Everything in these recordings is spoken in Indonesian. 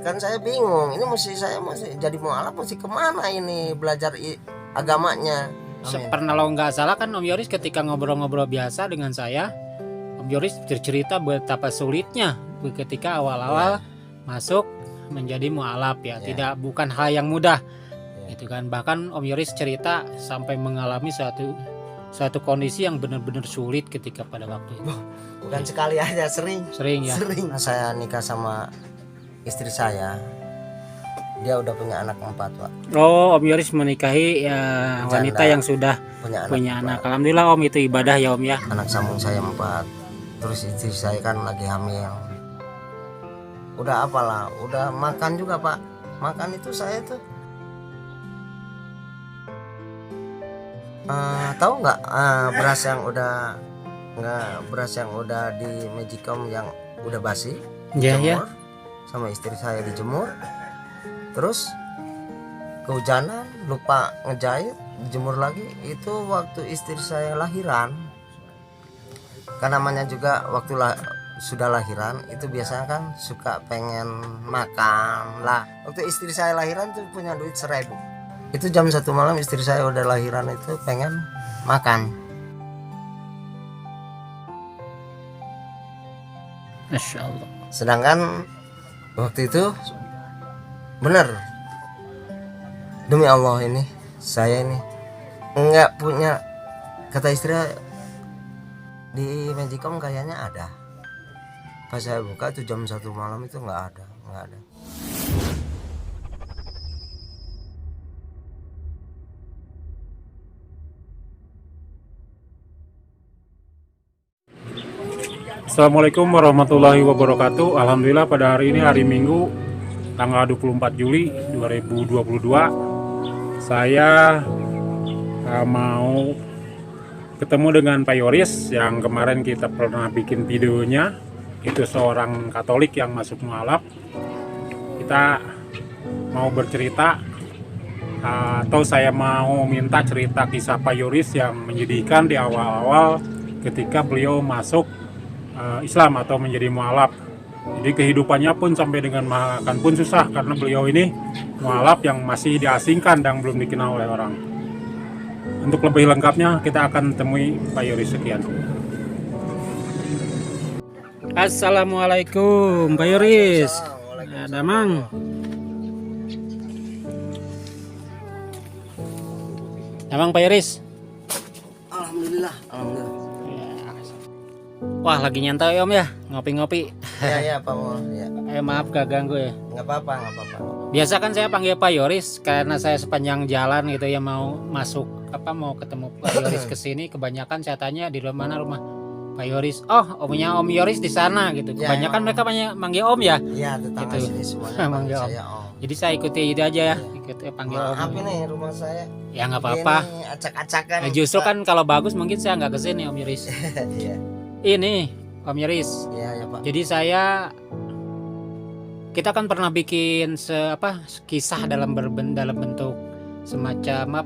kan saya bingung. Ini saya masih jadi mualaf, mesti kemana ini belajar agamanya. Amin. Pernah kalau nggak salah kan Om Yoris ketika ngobrol-ngobrol biasa dengan saya, Om Yoris bercerita betapa sulitnya ketika awal-awal masuk menjadi mualaf ya. Tidak bukan hal yang mudah. Itu kan, bahkan Om Yoris cerita sampai mengalami suatu kondisi yang benar-benar sulit ketika pada waktu itu. Bukan sekali aja, sering ya. Sering. Saya nikah sama istri saya, dia udah punya anak 4, Pak. Oh, Om Yoris menikahi ya wanita yang sudah punya anak. Alhamdulillah Om, itu ibadah ya Om ya. Anak sambung saya 4. Terus istri saya kan lagi hamil. Udah apalah, udah makan juga, Pak. Makan itu saya tuh tahu nggak beras yang udah di Magicom yang udah basi, dijemur sama istri saya, dijemur, terus kehujanan lupa ngejahit, dijemur lagi. Itu waktu istri saya lahiran, kan namanya juga waktu sudah lahiran itu biasanya kan suka pengen makan lah. Waktu istri saya lahiran tuh punya duit 1.000. Itu jam 1 malam istri saya udah lahiran itu pengen makan. Masya Allah. Sedangkan waktu itu bener, demi Allah ini saya ini nggak punya, kata istri di Magicom kayaknya ada. Pas saya buka itu jam 1 malam itu nggak ada. Assalamualaikum warahmatullahi wabarakatuh. Alhamdulillah pada hari ini hari Minggu tanggal 24 Juli 2022 saya mau ketemu dengan Pak Yoris yang kemarin kita pernah bikin videonya. Itu seorang Katolik yang masuk mualaf. Kita mau bercerita atau saya mau minta cerita kisah Pak Yoris yang menyedihkan di awal-awal ketika beliau masuk Islam atau menjadi mualaf. Jadi kehidupannya pun sampai dengan makan pun susah karena beliau ini mualaf yang masih diasingkan dan belum dikenal oleh orang. Untuk lebih lengkapnya kita akan temui Pak Yoris. Sekian. Assalamualaikum Pak Yoris. Ada Mang. Emang Pak Yoris? Alhamdulillah. Wah, lagi nyantai Om ya, ngopi-ngopi. Ya Pak Mo. Ya. Maaf gak ganggu ya. Nggak apa-apa. Biasa kan saya panggil Pak Yoris karena saya sepanjang jalan gitu ya mau masuk mau ketemu Pak Yoris ke sini, kebanyakan saya tanya di mana rumah Pak Yoris. Oh, omnya Om Yoris di sana gitu. Kebanyakan mereka manggil Om ya. Iya, tetangga gitu. Sini semuanya manggil saya Om. Jadi saya ikuti itu aja ya, panggil Om. Maaf ini rumah saya. Ya nggak apa-apa. Ini acak-acakan. Justru kan kalau bagus mungkin saya nggak kesini Om Yoris. Iya. Ini Om Yoris. Iya Pak. Jadi kita kan pernah bikin kisah dalam bentuk semacam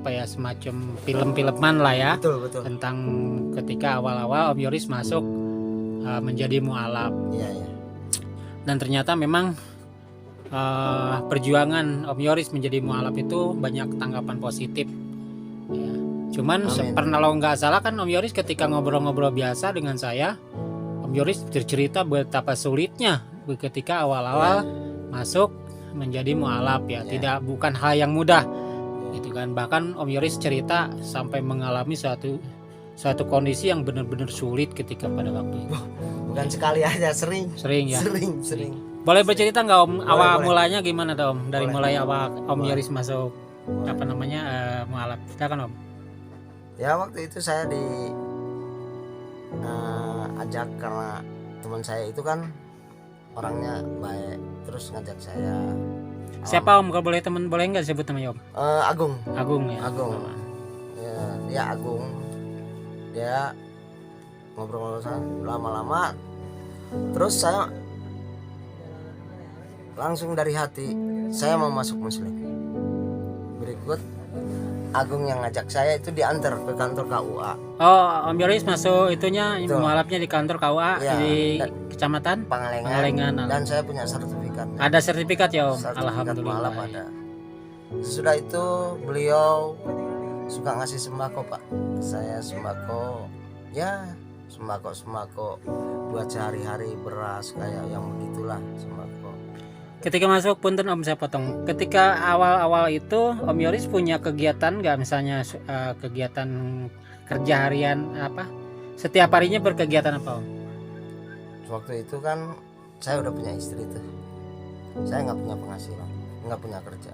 film-filman lah ya. Betul. Tentang ketika awal-awal Om Yoris masuk menjadi mualaf. Iya. Dan ternyata memang perjuangan Om Yoris menjadi mualaf itu banyak tanggapan positif. Ya. Cuman pernah kalau nggak salah kan Om Yoris ketika ngobrol-ngobrol biasa dengan saya, Om Yoris bercerita betapa sulitnya ketika awal-awal masuk menjadi mualaf ya. Tidak bukan hal yang mudah. Gitu kan. Bahkan Om Yoris cerita sampai mengalami suatu kondisi yang benar-benar sulit ketika pada waktu itu. Bukan sekali aja, sering ya. Sering. Boleh bercerita nggak Om, awal boleh. mulanya gimana tuh Om? Dari mulai awal Om Boleh. Yoris masuk mualaf. Silakan Om. Ya waktu itu saya ajak karena teman saya itu kan orangnya baik, terus ngajak saya. Siapa Om? Kalau boleh boleh nggak sebut namanya Om? Agung. Agung ya. Ya, dia Agung. Dia ngobrol-ngobrol lama-lama. Terus saya langsung dari hati saya mau masuk Muslim. Berikut Agung yang ngajak saya itu diantar ke kantor KUA. Oh, Om Yoris masuk itunya Betul. mualafnya di kantor KUA Ya, di Kecamatan Pangalengan. Pangalengan. Dan saya punya sertifikatnya. Ada sertifikat ya Om. Sertifikat Alhamdulillah. mualaf ada. Sesudah itu beliau suka ngasih sembako Pak. Saya sembako, ya sembako buat sehari-hari, beras kayak yang begitulah sembako. Ketika masuk, punten Om saya potong. Ketika awal-awal itu Om Yoris punya kegiatan nggak, misalnya kegiatan kerja harian apa? Setiap harinya berkegiatan apa Om? Waktu itu kan saya udah punya istri tuh. Saya nggak punya penghasilan, nggak punya kerja.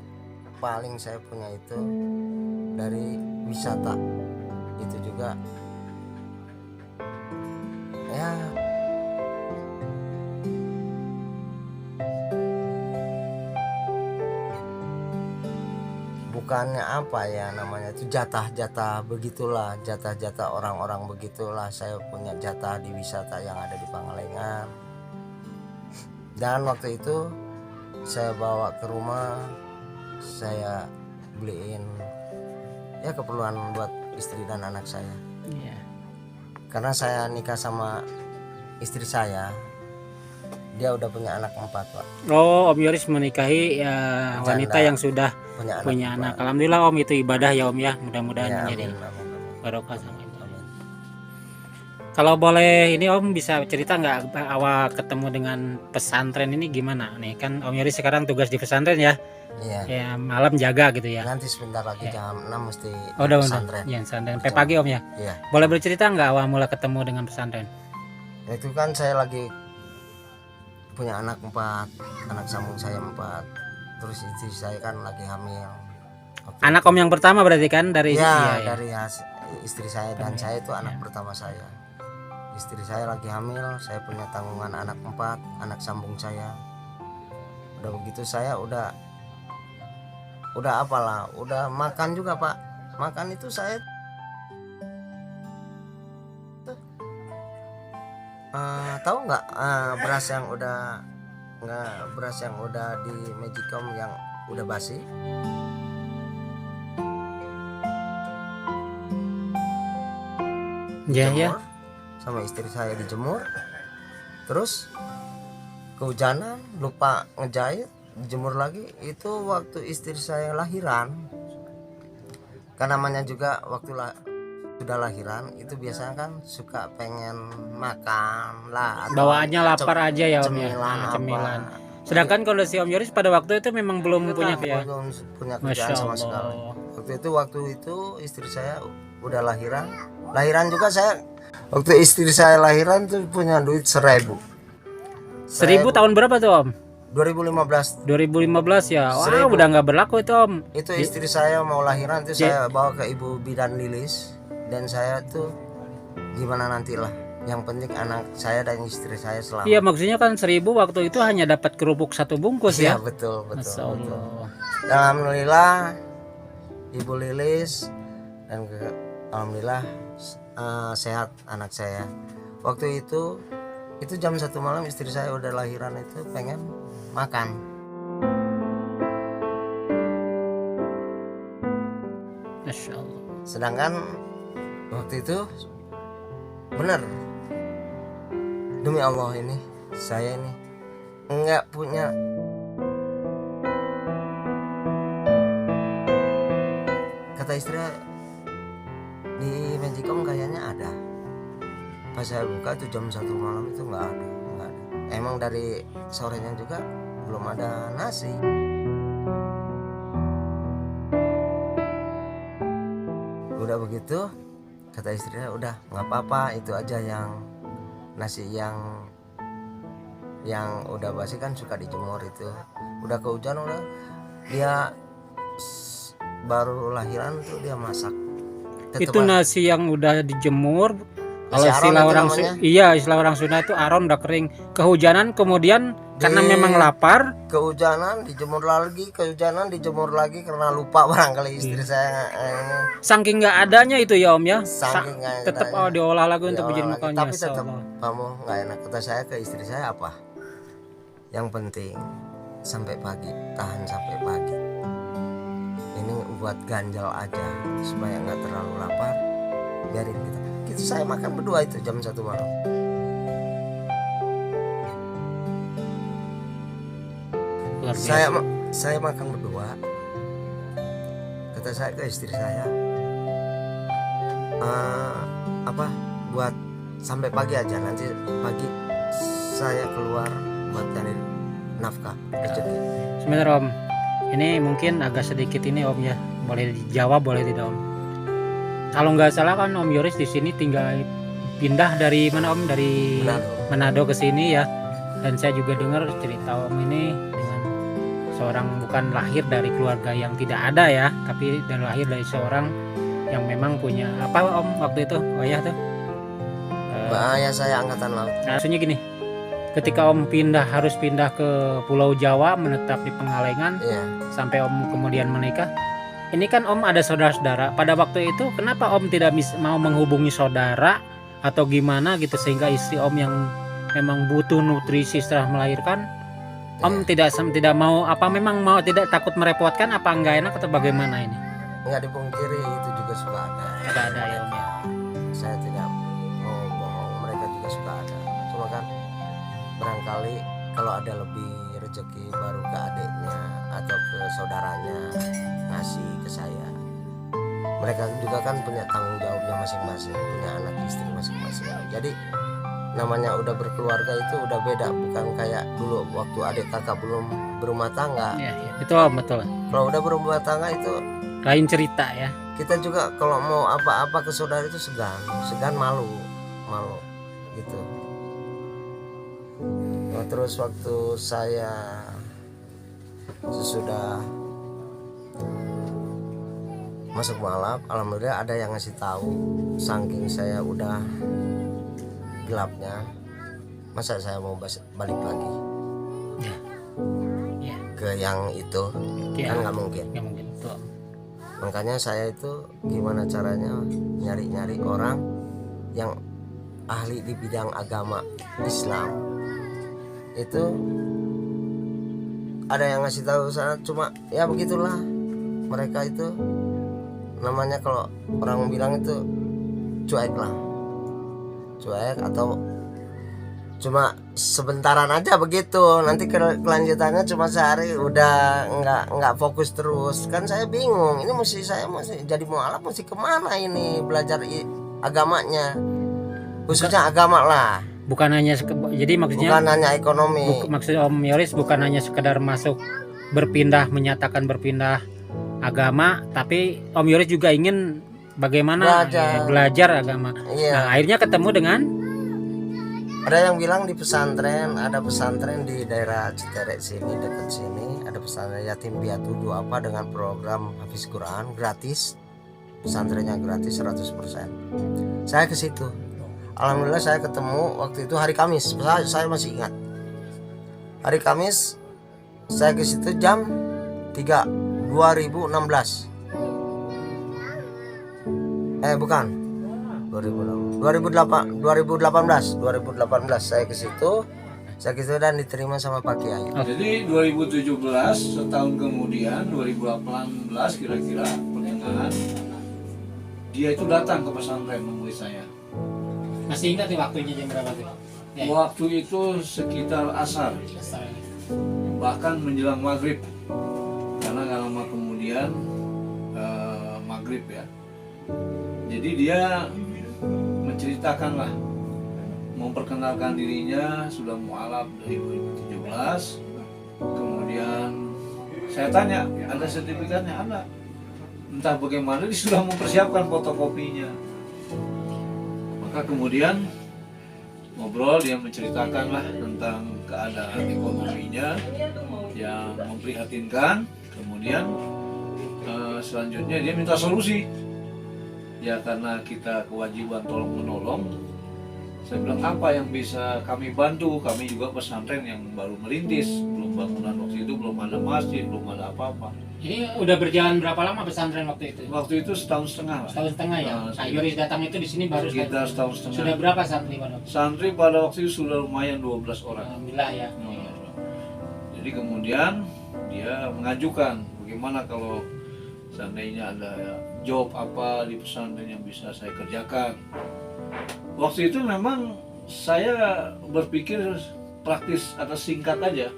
Paling saya punya itu dari wisata. Itu juga ya bukannya apa ya namanya itu, jatah-jatah begitulah, jatah-jatah orang-orang begitulah. Saya punya jatah di wisata yang ada di Pangalengan. Dan waktu itu saya bawa ke rumah, saya beliin ya keperluan buat istri dan anak saya. Iya. Karena saya nikah sama istri saya, dia udah punya anak 4 Pak. Oh, Om Yoris menikahi ya, wanita yang sudah punya anak. Alhamdulillah Om, itu ibadah ya Om ya. Mudah-mudahan Ya, menjadi amin. barokah sama itu. Kalau boleh ini Om bisa cerita nggak awal ketemu dengan pesantren ini gimana? Nih kan Om Yoris sekarang tugas di pesantren ya. Iya. Ya malam jaga gitu ya. Nanti sebentar lagi Ya. jam 6 mesti Udah pesantren. Ya, pesantren. Sampai pagi Om ya. Iya. Boleh bercerita nggak awal mula ketemu dengan pesantren? Itu kan saya lagi punya anak 4, anak sambung saya 4. Terus istri saya kan lagi hamil. Anak Om yang pertama berarti kan dari Ya, iya. dari istri saya dan saya itu anak pertama saya. Istri saya lagi hamil, saya punya tanggungan anak 4, anak sambung saya. Udah begitu saya udah apalah, udah makan juga Pak. Makan itu saya tahu nggak beras yang udah di Magicom yang udah basi. Ya, Dijemur, ya. sama istri saya dijemur, terus kehujanan lupa ngejahit, dijemur lagi. Itu waktu istri saya lahiran, kan namanya juga waktu sudah lahiran itu biasanya kan suka pengen makan lah, atau Bawaannya lapar aja ya Om ya. cemilan apa. Cemilan. Sedangkan kondisi Om Yoris pada waktu itu memang belum punya ya. belum punya Masya kerjaan sama Allah. sekali. Waktu itu istri saya udah lahiran juga. Saya waktu istri saya lahiran tuh punya duit 1.000. 1000 tahun berapa tuh Om? 2015. 2015 ya. Wah, 1000. udah nggak berlaku itu Om. Itu istri saya mau lahiran itu saya bawa ke Ibu Bidan Lilis, dan saya tuh gimana nantilah, yang penting anak saya dan istri saya selamat. Iya, maksudnya kan 1000 waktu itu hanya dapat kerupuk 1 bungkus Iya, ya. betul. Masya Allah. Dan alhamdulillah Ibu Lilis dan alhamdulillah sehat anak saya. Waktu itu jam 1 malam istri saya udah lahiran, itu pengen makan. Masya Allah. Sedangkan waktu itu benar, demi Allah ini saya ini nggak punya kata istri di Magicom kayaknya ada. Pas saya buka itu jam 1 malam itu nggak ada. Emang dari sorenya juga belum ada nasi. Udah begitu kata istrinya, udah nggak apa-apa, itu aja yang nasi yang udah basi kan suka dijemur itu. Udah kehujanan, udah dia baru lahiran tuh dia masak. Itu nasi yang udah dijemur. Kalau Nasi istilah aron orang itu namanya. iya, istilah orang Sunda itu aron udah kering. Kehujanan kemudian karena memang lapar, kehujanan dijemur lagi, karena lupa barangkali istri saya ini. saking nggak adanya itu ya Om ya. Saking nggak Tetap adanya. diolah lagi untuk Diolah bikin lagi. makannya. Tapi tetap Insyaallah. kamu nggak enak. Kata saya ke istri saya, apa yang penting sampai pagi, tahan sampai pagi, ini buat ganjal aja supaya nggak terlalu lapar, biarin kita. Gitu saya makan berdua itu jam 1 malam. luar biasa. Saya makan berdua. Kata saya ke istri saya, buat sampai pagi aja, nanti pagi saya keluar buat cari nafkah rezeki. Sebentar Om, ini mungkin agak sedikit ini Om ya, boleh dijawab boleh tidak Om? Kalau nggak salah kan Om Yoris di sini tinggal pindah dari mana Om? Dari Manado ke sini ya. Dan saya juga dengar cerita Om ini dengan seorang, bukan lahir dari keluarga yang tidak ada ya, tapi dan lahir dari seorang yang memang punya apa Om waktu itu ayah tuh? Ayah saya angkatan laut. Maksudnya gini, ketika Om harus pindah ke Pulau Jawa, menetap di Pengalengan, Iya. sampai Om kemudian menikah. Ini kan Om ada saudara-saudara. Pada waktu itu kenapa Om tidak mau menghubungi saudara atau gimana gitu, sehingga istri Om yang memang butuh nutrisi setelah melahirkan, Om tidak mau apa, memang mau tidak takut merepotkan, apa enggak enak atau bagaimana ini? Nggak dipungkiri itu juga suka ada. Ada ya Om ya. Saya tidak mau bohong, mereka juga suka ada. Cuma kan barangkali kalau ada lebih rezeki baru ke adiknya atau ke saudaranya ngasih ke saya. Mereka juga kan punya tanggung jawabnya masing-masing, punya anak istri masing-masing. Jadi namanya udah berkeluarga itu udah beda, bukan kayak dulu waktu adik kakak belum berumah tangga. Ya, betul betul. Kalau udah berumah tangga itu Lain cerita ya. kita juga kalau mau apa-apa ke saudara itu segan malu gitu. Nah, terus waktu saya sesudah masuk mualaf, alhamdulillah ada yang ngasih tahu, saking saya udah gelapnya, masa saya mau balik lagi Ya. ke yang itu, Ya. kan nggak mungkin. Nggak mungkin betul. Makanya saya itu gimana caranya nyari orang yang ahli di bidang agama Islam. Itu ada yang ngasih tahu saya, cuma ya begitulah, mereka itu namanya kalau orang bilang itu cuek atau cuma sebentaran aja begitu, nanti kelanjutannya cuma sehari udah nggak fokus terus. Kan saya bingung, ini saya mesti jadi mualaf, mesti kemana ini belajar agamanya, khususnya agama lah, Bukan hanya jadi maksudnya bukan hanya ekonomi. maksud Om Yoris bukan hanya sekedar masuk menyatakan berpindah agama, tapi Om Yoris juga ingin bagaimana belajar agama. Iya. Nah, akhirnya ketemu dengan Ada yang bilang di pesantren, ada pesantren di daerah Citerek sini, dekat sini, ada pesantren yatim piatu apa dengan program Hafiz Quran gratis. Pesantrennya gratis 100%. Saya ke situ. Alhamdulillah saya ketemu waktu itu hari Kamis. Saya masih ingat. Hari Kamis saya ke situ jam 3 2016. Bukan. 2018 saya ke situ dan diterima sama Pak Kiai. Jadi 2017 setahun kemudian 2018 kira-kira pertengahan dia itu datang ke pesantren menemui saya. masih ingat nih waktunya jam berapa tuh? Ya. Waktu itu sekitar asar, bahkan menjelang maghrib, karena nggak lama kemudian maghrib ya. Jadi dia menceritakanlah, memperkenalkan dirinya sudah mualaf dari 2017. Kemudian saya tanya, ada sertifikatnya? Ada. Entah bagaimana dia sudah mempersiapkan fotokopinya. Maka kemudian ngobrol, dia menceritakanlah tentang keadaan ekonominya yang memprihatinkan. Kemudian selanjutnya dia minta solusi. Ya karena kita kewajiban tolong menolong. Saya bilang apa yang bisa kami bantu? Kami juga pesantren yang baru merintis, belum bangunan waktu itu, belum ada masjid, belum ada apa-apa. Ini udah berjalan berapa lama pesantren waktu itu? Waktu itu setahun setengah lah. Setahun setengah ya. Pak Yoris datang itu di sini baru Sekitar setahun setengah. Sudah berapa santri pada waktu itu? Santri pada waktu itu sudah lumayan 12 orang. Alhamdulillah ya. Jadi kemudian dia mengajukan bagaimana kalau seandainya ada job apa di pesantren yang bisa saya kerjakan. Waktu itu memang saya berpikir praktis atau singkat aja.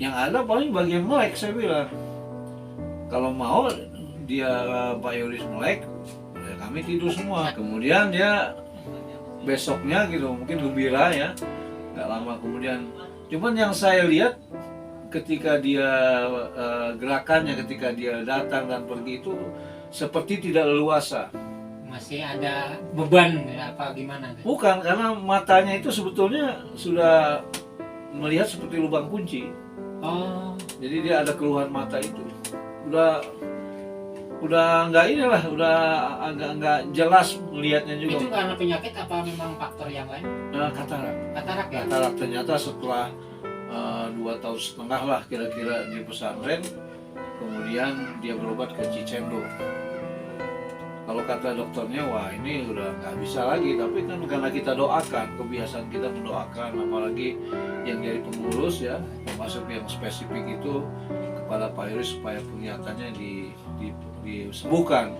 Yang ada paling bagian melek, saya bilang. Kalau mau dia Pak Yoris melek, ya kami tidur semua. Kemudian dia besoknya gitu mungkin gembira ya, nggak lama kemudian. Cuman yang saya lihat ketika dia gerakannya, ketika dia datang dan pergi itu seperti tidak leluasa. Masih ada beban ya, apa gimana? Bukan, karena matanya itu sebetulnya sudah melihat seperti lubang kunci. Oh, Jadi dia ada keluhan mata itu. Udah nggak inilah, udah agak nggak jelas melihatnya juga. itu karena penyakit apa memang faktor yang lain? Katarak. Katarak ya? Katarak ternyata setelah 2 tahun setengah lah kira-kira di pesantren, kemudian dia berobat ke Cicendo. Kalau kata dokternya, wah ini udah nggak bisa lagi. Tapi kan karena kita doakan, kebiasaan kita mendoakan, apalagi yang jadi pengurus ya, termasuk yang spesifik itu kepada Pak Yoris supaya penglihatannya disembuhkan.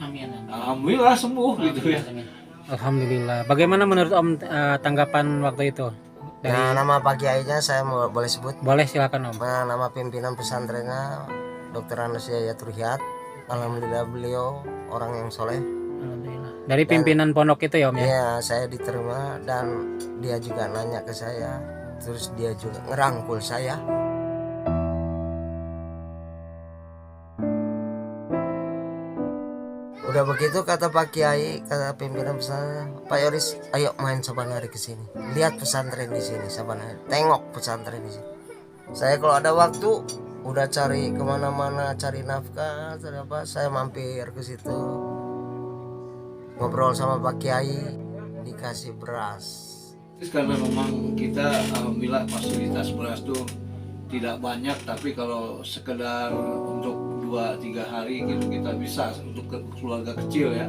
Amin, amin. Alhamdulillah sembuh gitu ya. Alhamdulillah. Bagaimana menurut Om tanggapan waktu itu? Nah, nama Pak Kiainya saya boleh sebut. Boleh, silakan Om. Nah, nama pimpinan pesantrennya Dr. Anus Yayatul Hiyat. Alhamdulillah beliau orang yang soleh. Alhamdulillah. Dari pimpinan pondok itu ya Om ya? Iya, saya diterima dan dia juga nanya ke saya. Terus dia juga ngerangkul saya. Udah begitu kata Pak Kiai, kata pimpinan pesantren, Pak Yoris, ayo main saban hari ke sini. Lihat pesantren di sini saban hari. Tengok pesantren di sini. Saya kalau ada waktu udah cari kemana-mana, cari nafkah, cari apa, saya mampir ke situ. Ngobrol sama Pak Kiai, dikasih beras. Karena memang kita alhamdulillah fasilitas beras tuh tidak banyak, tapi kalau sekedar untuk 2-3 hari gitu kita bisa untuk keluarga kecil ya.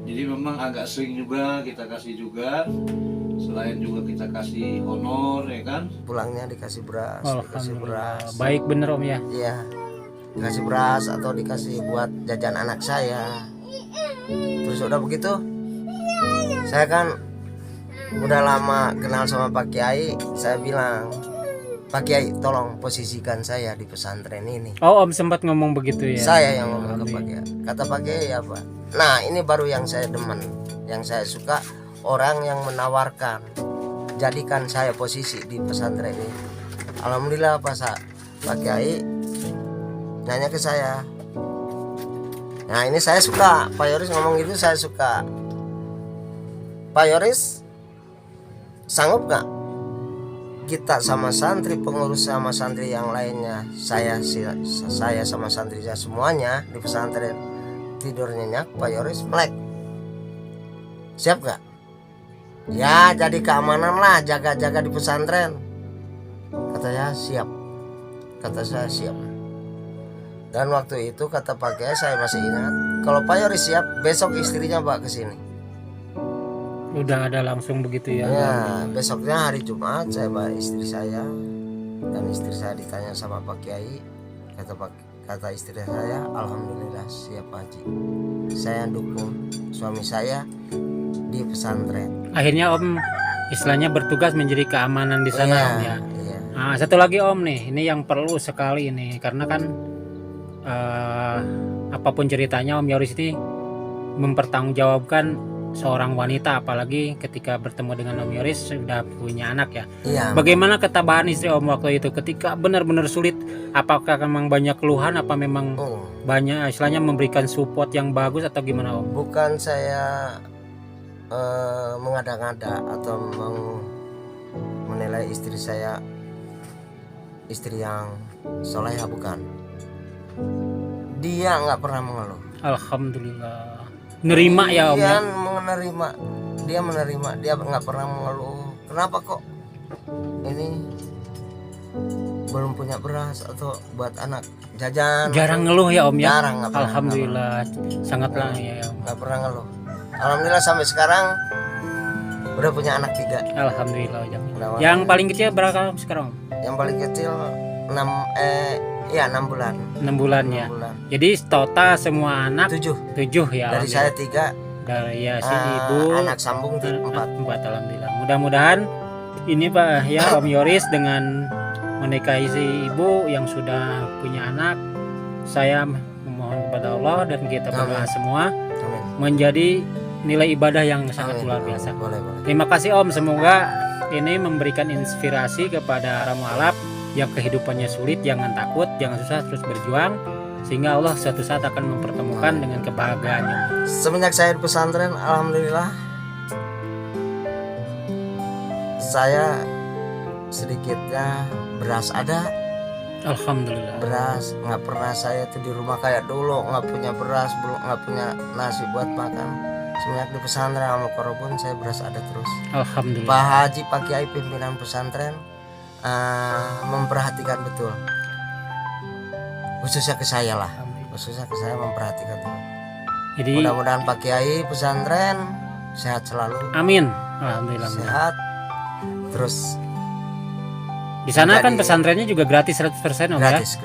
Jadi memang agak sering juga kita kasih juga. Selain juga kita kasih honor ya kan. Pulangnya dikasih beras, dikasih beras. Baik bener Om ya. Iya, dikasih beras atau dikasih buat jajan anak saya. Terus udah begitu, saya kan udah lama kenal sama Pak Kiai. Saya bilang, Pak Kiai tolong posisikan saya di pesantren ini. Oh Om sempat ngomong begitu ya? Saya yang ngomong ke Pak Kiai. Kata Pak Kiai apa? Nah ini baru yang saya demen, yang saya suka, orang yang menawarkan jadikan saya posisi di pesantren ini. Alhamdulillah Pak Kiai nanya ke saya. Nah ini saya suka, Pak Yoris ngomong gitu saya suka. Pak Yoris sanggup gak kita sama santri, pengurus sama santri yang lainnya, saya sama santri saya semuanya di pesantren tidur nyenyak, Pak Yoris melek, siap gak? Ya jadi keamanan lah, jaga-jaga di pesantren. Kata saya siap. Kata saya siap. Dan waktu itu kata Pak Kiai saya masih ingat, kalau Pak Yoris siap, besok istrinya bawa ke sini. Udah ada langsung begitu ya? Ya, besoknya hari Jumat saya bawa istri saya, dan istri saya ditanya sama Pak Kiai, kata istri saya, alhamdulillah siap Haji. Saya dukung suami saya di pesantren. Akhirnya Om istilahnya bertugas menjadi keamanan di sana Om ya. Iya. Nah, satu lagi Om nih, ini yang perlu sekali nih karena kan apapun ceritanya Om Yoris ini mempertanggungjawabkan seorang wanita, apalagi ketika bertemu dengan Om Yoris sudah punya anak ya. Iya. Bagaimana ketabahan istri Om waktu itu ketika benar-benar sulit? Apakah memang banyak keluhan? Apa memang banyak istilahnya memberikan support yang bagus atau gimana Om? Bukan saya mengada-ngada atau menilai istri saya istri yang soleha, bukan. Dia nggak pernah mengeluh. Alhamdulillah. Nerima ya Om ya? Dia menerima, dia nggak pernah mengeluh. Kenapa kok ini belum punya beras atau buat anak jajan? Jarang ngeluh ya Om ya? Jarang, nggak pernah. Alhamdulillah, sangatlah ya Om. Nggak pernah ngeluh. Alhamdulillah sampai sekarang udah punya anak 3. Alhamdulillah. Yang paling kecil berapa sekarang Om? Yang paling kecil 6 bulan. 6 bulan ya. 6 bulan. Jadi total semua anak 7 ya. dari saya 3, dari ya si ibu anak sambung 4. 4 alhamdulillah. Mudah-mudahan ini Pak ya Om Yoris dengan menikahi si ibu yang sudah punya anak, saya memohon kepada Allah dan kita berdoa semua Amin. menjadi nilai ibadah yang sangat Amin. luar biasa. Boleh, boleh. Terima kasih Om, semoga ini memberikan inspirasi kepada para mualaf yang kehidupannya sulit. Jangan takut, jangan susah, terus berjuang sehingga Allah suatu saat akan mempertemukan dengan kebahagiaannya. Semenjak saya di pesantren, alhamdulillah saya sedikitnya beras ada. Alhamdulillah. Beras nggak pernah saya tuh di rumah kayak dulu nggak punya beras, belum nggak punya nasi buat makan. Semenjak di pesantren sama Korobun saya beras ada terus. Alhamdulillah. Pak Haji, Pak Kiai pimpinan pesantren memperhatikan betul, khususnya ke saya lah, khususnya ke saya memperhatikan betul. Jadi Mudah-mudahan Pak Kiai pesantren sehat selalu, amin. Alhamdulillah. sehat terus. Di sana kan Jadi- pesantrennya juga gratis 100% Om ya. Gratis.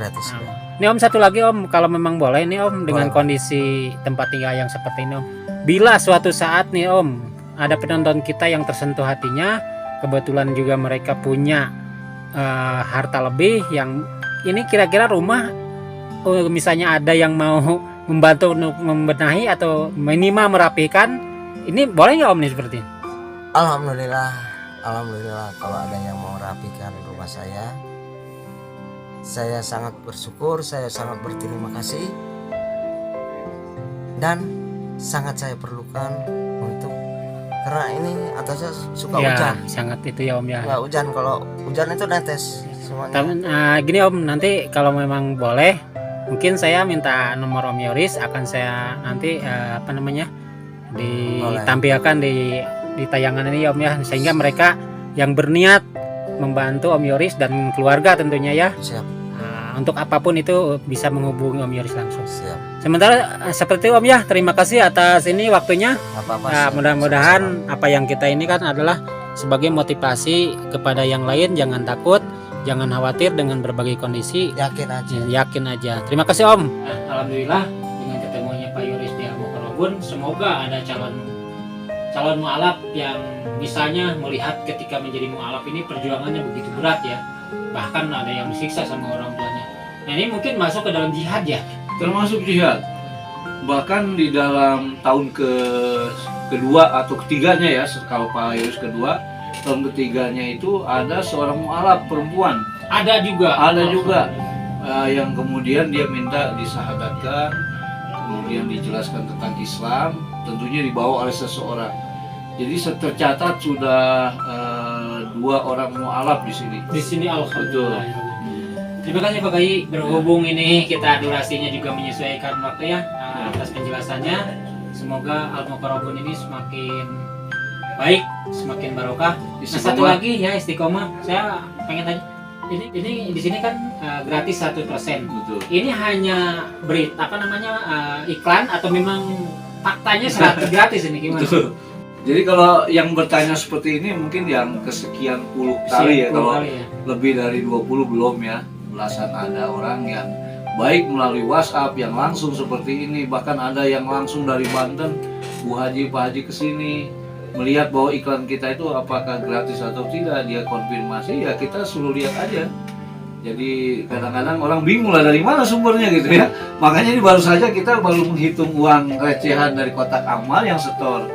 Ini Om satu lagi Om, kalau memang boleh nih Om, dengan Boleh. kondisi tempat tinggal yang seperti ini Om, bila suatu saat nih Om ada penonton kita yang tersentuh hatinya, kebetulan juga mereka punya harta lebih, yang ini kira-kira rumah misalnya ada yang mau membantu untuk membenahi atau minimal merapikan, ini boleh nggak Om nih seperti ini? Alhamdulillah kalau ada yang mau rapikan rumah saya sangat bersyukur, saya sangat berterima kasih, dan sangat saya perlukan untuk, karena ini atasnya suka Ya hujan, sangat itu ya Om ya. nggak hujan, kalau hujan itu netes semuanya. Tapi gini Om, nanti kalau memang boleh, mungkin saya minta nomor Om Yoris, akan saya nanti ditampilkan di tayangan ini ya Om ya, sehingga mereka yang berniat membantu Om Yoris dan keluarga tentunya ya, Siap, untuk apapun itu bisa menghubungi Om Yoris langsung. siap, Sementara seperti Om ya, terima kasih atas ini waktunya. nggak apa-apa. Ya, siap. mudah-mudahan apa yang kita ini kan adalah sebagai motivasi kepada yang lain, jangan takut, jangan khawatir dengan berbagai kondisi. Yakin aja. Yakin aja. Terima kasih Om. Alhamdulillah dengan ketemunya Pak Yoris di Al-Mukarrabun, semoga ada calon mualaf yang misalnya melihat ketika menjadi mualaf ini perjuangannya begitu berat ya. Bahkan ada yang disiksa sama orang tuanya. Nah ini mungkin masuk ke dalam jihad ya. Termasuk jihad. Bahkan di dalam tahun kedua atau ketiganya ya, kalau Pak Yoris kedua, tahun ketiganya itu ada seorang mualaf perempuan. Ada juga. Yang kemudian dia minta disahadatkan, kemudian dijelaskan tentang Islam, tentunya dibawa oleh seseorang. Jadi tercatat sudah 2 orang mualaf di sini. Di sini alhamdulillah. Terima kasih Pak Kiai, berhubung ini kita durasinya juga menyesuaikan waktu ya, atas penjelasannya. Semoga Al-Mukarrabun ini semakin baik, semakin barokah. Nah, satu Istiqomah. lagi ya istiqomah. Saya pengen tanya, ini di sini kan gratis 1%. Betul. Ini hanya iklan atau memang faktanya 100 gratis ini gimana? Betul. Jadi kalau yang bertanya seperti ini mungkin yang kesekian puluh kali ya, kalau Kali ya. lebih dari 20 belum ya. Belasan ada orang yang baik melalui WhatsApp yang langsung seperti ini, bahkan ada yang langsung dari Banten, Bu Haji, Pak Haji kesini melihat bahwa iklan kita itu apakah gratis atau tidak, dia konfirmasi, ya kita suruh lihat aja. Jadi kadang-kadang orang bingung lah dari mana sumbernya gitu ya. Makanya ini baru saja kita menghitung uang recehan dari kotak amal yang setor.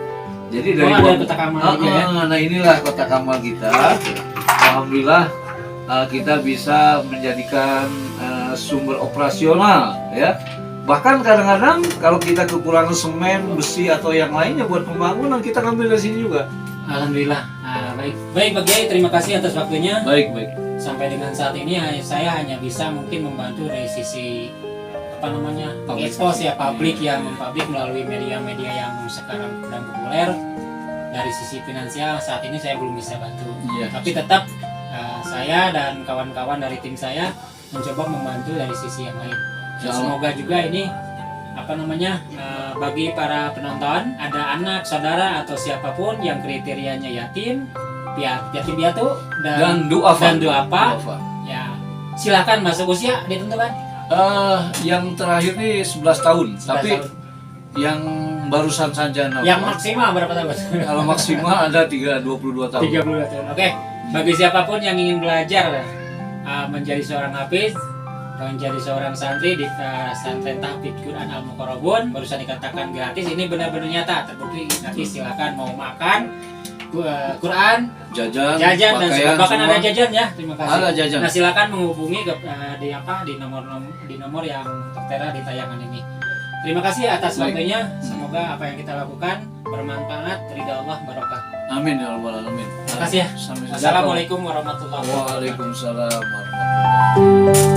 Jadi dari ada kotak amal juga ya. Nah inilah kotak amal kita. Alhamdulillah kita bisa menjadikan sumber operasional ya. Bahkan kadang-kadang kalau kita kekurangan semen, besi atau yang lainnya buat pembangunan, kita ngambil dari sini juga. Alhamdulillah. Baik Pak Kiai, terima kasih atas waktunya. Baik. Sampai dengan saat ini saya hanya bisa mungkin membantu dari sisi expose ya, publik ya, mempublik melalui media-media yang sekarang sedang populer. Dari sisi finansial saat ini saya belum bisa bantu. Iya. Tapi tetap saya dan kawan-kawan dari tim saya mencoba membantu dari sisi yang lain. Dan semoga juga ini bagi para penonton, ada anak, saudara atau siapapun yang kriterianya yatim piatu dan duafa. Ya silakan masuk usia ditentukan. Yang terakhir nih 11 tahun, 11 tapi tahun. yang barusan saja Yang maksimal berapa tahun? kalau maksimal ada 22 tahun. 32 tahun. Oke. Bagi siapapun yang ingin belajar menjadi seorang hafiz, menjadi seorang santri di pesantren Tahfidz Quran Al Muqarrabun. Barusan dikatakan gratis, ini benar-benar nyata, terbukti gratis. Silakan mau makan, Quran, jajan dan pakaian, bahkan semua. ada jajan ya. Terima kasih. Ada jajan. Nah, silakan menghubungi di nomor yang tertera di tayangan ini. Terima kasih atas Baik. waktunya. Semoga apa yang kita lakukan bermanfaat, ridha Allah, barokah. Amin ya rabbal alamin. Terima kasih ya. Sampai jumpa. Assalamualaikum warahmatullahi wabarakatuh. Waalaikumsalam warahmatullahi wabarakatuh.